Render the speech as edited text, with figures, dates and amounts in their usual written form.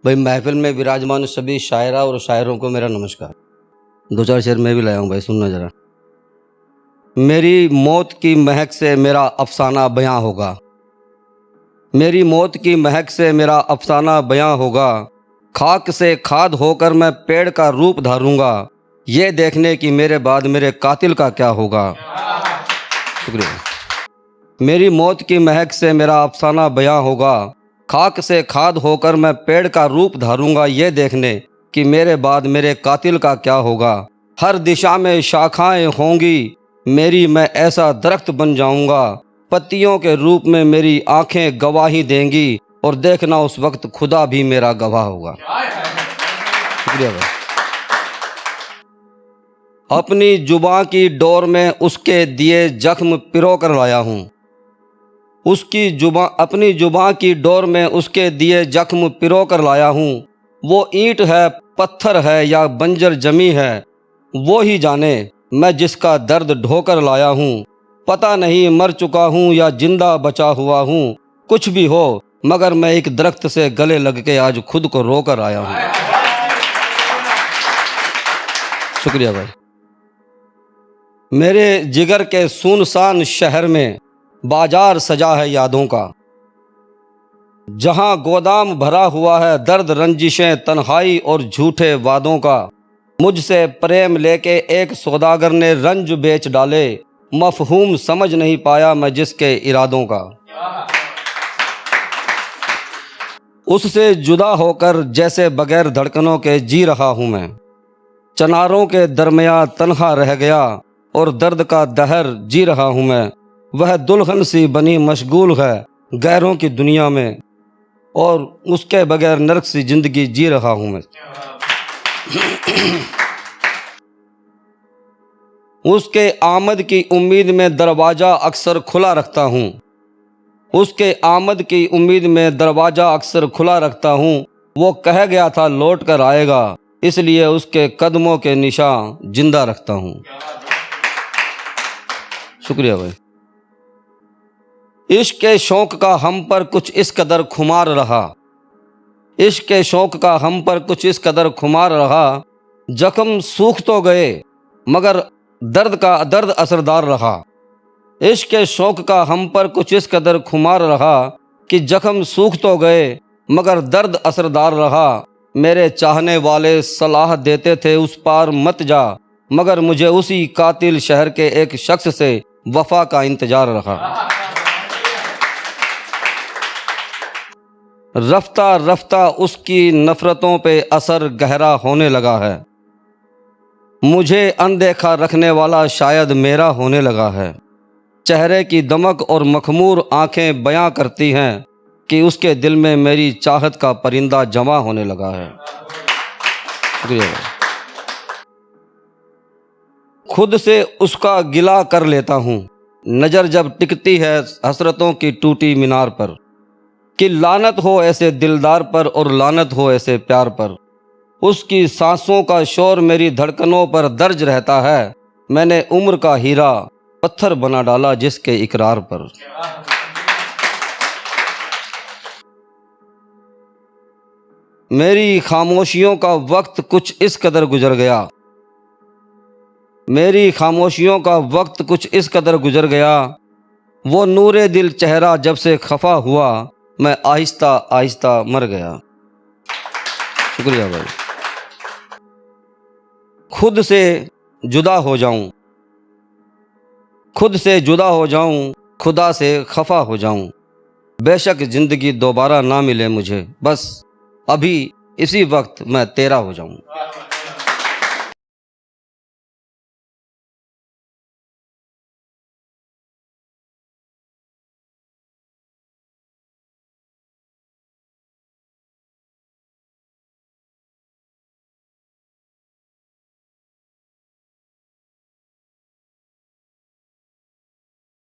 भाई महफिल में विराजमान सभी शायरा और शायरों को मेरा नमस्कार। दो चार शेर मैं भी लाया हूँ भाई, सुनना जरा। मेरी मौत की महक से मेरा अफसाना बयां होगा, मेरी मौत की महक से मेरा अफसाना बयां होगा। खाक से खाद होकर मैं पेड़ का रूप धारूंगा, ये देखने की मेरे बाद मेरे कातिल का क्या होगा। शुक्रिया। मेरी मौत की महक से मेरा अफसाना बयां होगा, खाक से खाद होकर मैं पेड़ का रूप धारूंगा, ये देखने कि मेरे बाद मेरे कातिल का क्या होगा। हर दिशा में शाखाएं होंगी मेरी, मैं ऐसा दरख्त बन जाऊंगा, पत्तियों के रूप में मेरी आंखें गवाही देंगी, और देखना उस वक्त खुदा भी मेरा गवाह होगा। शुक्रिया भाई। अपनी जुबां की डोर में उसके दिए जख्म पिरो कर लाया हूँ, उसकी जुबां अपनी जुबां की डोर में उसके दिए जख्म पिरो कर लाया हूँ। वो ईंट है, पत्थर है या बंजर जमी है, वो ही जाने मैं जिसका दर्द ढोकर लाया हूँ। पता नहीं मर चुका हूँ या जिंदा बचा हुआ हूँ, कुछ भी हो मगर मैं एक दरख्त से गले लग के आज खुद को रोकर आया हूँ। शुक्रिया भाई। मेरे जिगर के सुनसान शहर में बाजार सजा है यादों का, जहां गोदाम भरा हुआ है दर्द, रंजिशें, तन्हाई और झूठे वादों का। मुझसे प्रेम लेके एक सौदागर ने रंज बेच डाले, मफहूम समझ नहीं पाया मैं जिसके इरादों का। उससे जुदा होकर जैसे बगैर धड़कनों के जी रहा हूँ मैं, चनारों के दरमियाँ तन्हा रह गया और दर्द का दहर जी रहा हूँ मैं। वह दुल्हन सी बनी मशगूल है गैरों की दुनिया में, और उसके बगैर नर्क सी जिंदगी जी रहा हूँ मैं। उसके आमद की उम्मीद में दरवाज़ा अक्सर खुला रखता हूँ, उसके आमद की उम्मीद में दरवाज़ा अक्सर खुला रखता हूँ। वो कह गया था लौट कर आएगा, इसलिए उसके कदमों के निशान जिंदा रखता हूँ। शुक्रिया भाई। इश्क के शौक का हम पर कुछ इस कदर खुमार रहा, इश्क के शौक का हम पर कुछ इस कदर खुमार रहा, जख्म सूख तो गए मगर दर्द असरदार रहा। इश्क के शौक का हम पर कुछ इस कदर खुमार रहा कि जख्म सूख तो गए मगर दर्द असरदार रहा। मेरे चाहने वाले सलाह देते थे उस पार मत जा, मगर मुझे उसी कातिल शहर के एक शख्स से वफा का इंतजार रहा। रफ्ता रफ्ता उसकी नफरतों पे असर गहरा होने लगा है, मुझे अनदेखा रखने वाला शायद मेरा होने लगा है। चेहरे की दमक और मखमूर आंखें बयां करती हैं कि उसके दिल में मेरी चाहत का परिंदा जमा होने लगा है। शुक्रिया। खुद से उसका गिला कर लेता हूँ नज़र जब टिकती है हसरतों की टूटी मीनार पर, कि लानत हो ऐसे दिलदार पर और लानत हो ऐसे प्यार पर। उसकी सांसों का शोर मेरी धड़कनों पर दर्ज रहता है, मैंने उम्र का हीरा पत्थर बना डाला जिसके इकरार पर। मेरी खामोशियों का वक्त कुछ इस कदर गुजर गया, मेरी खामोशियों का वक्त कुछ इस कदर गुजर गया। वो नूरे दिल चेहरा जब से खफा हुआ, मैं आहिस्ता आहिस्ता मर गया। शुक्रिया भाई। खुद से जुदा हो जाऊं, खुद से जुदा हो जाऊं, खुदा से खफा हो जाऊं। बेशक ज़िंदगी दोबारा ना मिले मुझे, बस अभी इसी वक्त मैं तेरा हो जाऊं।